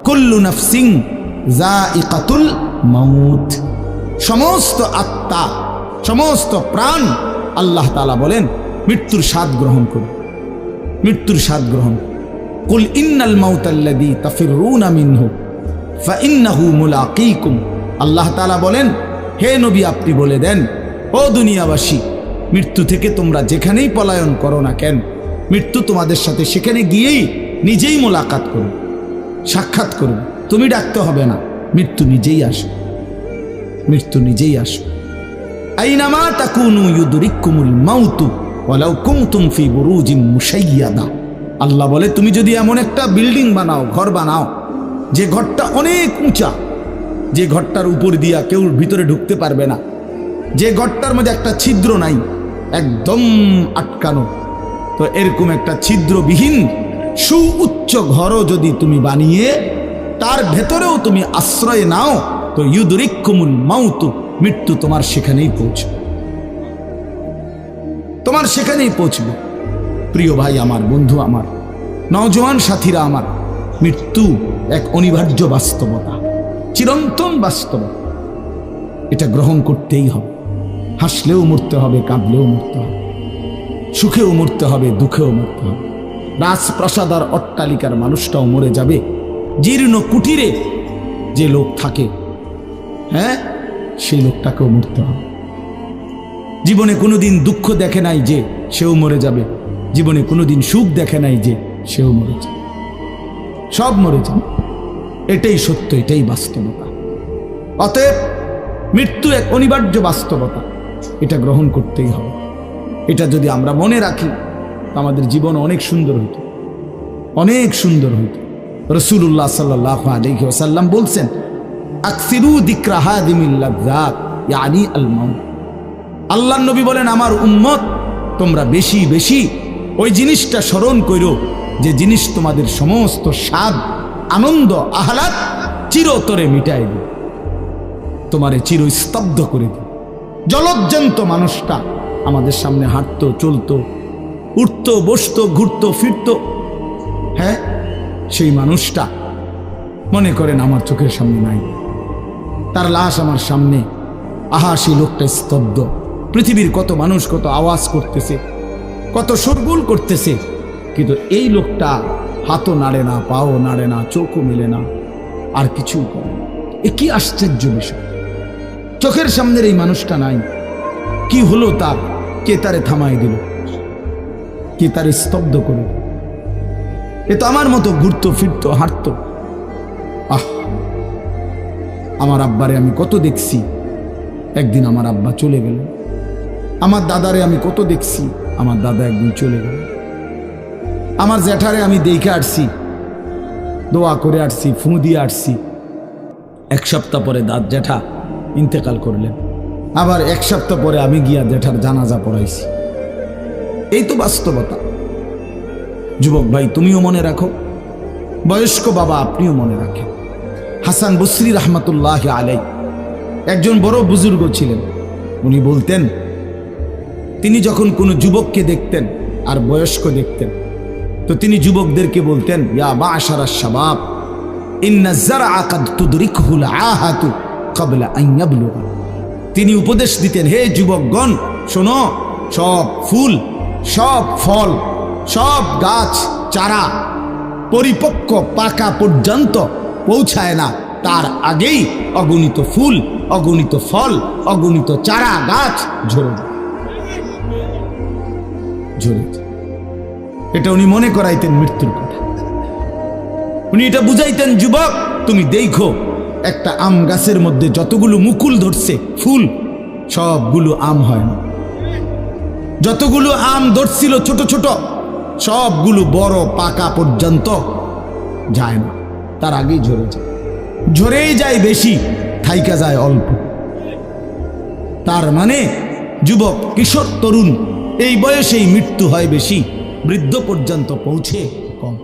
কুল্লু নাফসিন যায়িকাতুল মাউত, সমস্ত আত্মা, সমস্ত প্রাণ আল্লাহ তাআলা বলেন মৃত্যুর স্বাদ গ্রহণ করুন, মৃত্যুর স্বাদ গ্রহণ। কুল ইন্নাল মাউতাল্লাযী তাফিরুনা মিনহু ফাইন্নাহু মুলাকীকুম, আল্লাহ তাআলা বলেন হে নবী আপনি বলে দেন ও দুনিয়াবাসী, মৃত্যু থেকে তোমরা যেখানেই পলায়ন করো না কেন, মৃত্যু তোমাদের সাথে সেখানে গিয়েই নিজেই মোলাকাত করো, সাক্ষাৎ করো। তুমি ডাকতে হবে না, মৃত্যু নিজেই আসে, মৃত্যু নিজেই আসে। আইনামা তাকুনু ইউদরিকুমুল মাউতু ওয়ালাউ কুনতুম ফি বুরুজিম মুশাইয়াদা, আল্লাহ বলে তুমি যদি এমন একটা বিল্ডিং বানাও, ঘর বানাও, যে ঘরটা অনেক উঁচা, যে ঘরটার উপর দিয়া কেউ ভিতরে ঢুকতে পারবে না, যে ঘরটার মধ্যে একটা ছিদ্র নাই, একদম আটকানো, তো এরকম একটা ছিদ্রবিহীন সুউচ্চ ঘরও যদি তুমি বানিয়ে তার ভেতরেও তুমি আশ্রয় নাও, তো ইউদরিকুমুল মাউতু, মৃত্যু তোমার সেখানেই পৌঁছবে, তোমার সেখানেই পৌঁছবে। প্রিয় ভাই আমার, বন্ধু আমার, নওজোয়ান সাথীরা আমার, মৃত্যু এক অনিবার্য বাস্তবতা, চিরন্তন বাস্তবতা, এটা গ্রহণ করতেই হবে। হাসলেও মরতে হবে, কাঁদলেও মরতে হবে, সুখেও মরতে হবে, দুঃখেও মরতে হবে। রাজপ্রাসাদ আর অট্টালিকার মানুষটাও মরে যাবে, জীর্ণ কুটিরে যে লোক থাকে, হ্যাঁ, সেই লোকটাকেও মরতে হবে। জীবনে কোনোদিন দুঃখ দেখে নাই যে সেও মরে যাবে, জীবনে কোনোদিন সুখ দেখে নাই যে সেও মরে যাবে, সব মরে যাবে। এটাই সত্য, এটাই বাস্তবতা। অতএব মৃত্যু এক অনিবার্য বাস্তবতা, এটা গ্রহণ করতেই হবে। এটা যদি আমরা মনে রাখি তো আমাদের জীবন অনেক সুন্দর হইত, অনেক সুন্দর হইত। রাসূলুল্লাহ সাল্লাল্লাহু আলাইহি ওয়াসাল্লাম বলছেন আকসিরু যিকরা হাদিমিল লাযযাত ইয়ানি আল মাউত, আল্লাহর নবী বলেন আমার উম্মত তোমরা বেশি বেশি ওই জিনিসটা স্মরণ করো যে জিনিস তোমাদের সমস্ত স্বাদ, আনন্দ, আহ্লাদ চিরতরে মিটাই দিবে, তোমারে চিরস্তব্ধ করে দিবে। জলজ্জান্ত মানুষটা আমাদের সামনে হাঁটতো, চলতো, উঠতো, বসতো, ঘুরতো, ফিরতো, হ্যাঁ, সেই মানুষটা মনে করেন আমার চোখের সামনে নাই, তার লাশ আমার সামনে, আহা সেই লোকটা স্তব্ধ। পৃথিবীর কত মানুষ কত আওয়াজ করতেছে, কত শোরগোল করতেছে, কিন্তু এই লোকটা হাতও নাড়ে না, পাও নাড়ে না, চোখও মেলে না, আর কিছুই করে না। এ কি আশ্চর্য বিষয়! চোখের সামনের এই মানুষটা নাই, কি হলো তার? কে তারে থামাই দিল? কে তারে স্তব্ধ করে? এ তো আমার মতো ঘুরতো, ফিরতো, হাঁটতো। আহ, আমার আব্বারে আমি কত দেখছি, একদিন আমার আব্বা চলে গেল। আমার দাদারে আমি কত দেখছি, আমার দাদা একদিন চলে গেল। আমার জ্যাঠারে আমি দেখে আসছি, দোয়া করে আসছি, ফুঁ দিয়ে আসছি। এক সপ্তাহ পরে জ্যাঠা ইন্তেকাল করলেন, আবার এক সপ্তাহ পরে আমি গিয়া জ্যাঠার জানাজা পড়াইছি। এই তো বাস্তবতা। যুবক ভাই তুমিও মনে রাখো, বয়স্ক বাবা আপনিও মনে রাখেন। হাসান বসরি রহমতুল্লাহ আলাই একজন বড় বুজুর্গ ছিলেন। উনি বলতেন, তিনি যখন কোনো যুবককে দেখতেন আর বয়স্ক দেখতেন, তো তিনি যুবকদেরকে বলতেন ইয়া মা'শারাশ শাবাব ইন্না যারআ কাদ তুদরিকুহুল আহাতু ক্বাবলা আন ইয়াবলুগা। তিনি উপদেশ দিতেন, হে যুবকগণ শোনো, সব ফুল, সব ফল, সব গাছ চারা পরিপক্ক পাকা পর্যন্ত পৌঁছায় না, তার আগেই অগণিত ফুল, অগণিত ফল, অগণিত চারা গাছ ঝরে ঝরে। এটা উনি মনে করাইতেন মৃত্যুর কথা। উনি এটা বুঝাইতেন, যুবক তুমি দেখো একটা আম গাছের মধ্যে যতগুলো মুকুল ধরছে ফুল, সবগুলো আম হয় না। যতগুলো আম ধরছিল ছোট ছোট, সবগুলো বড় পাকা পর্যন্ত যায় না, তার আগেই ঝরে যায়। ঝরেই যায় বেশি, থাইকা যায় অল্প। তার মানে যুবক, কিশোর, তরুণ এই বয়সেই মৃত্যু হয় বেশি, বৃদ্ধ পর্যন্ত পৌঁছে কম।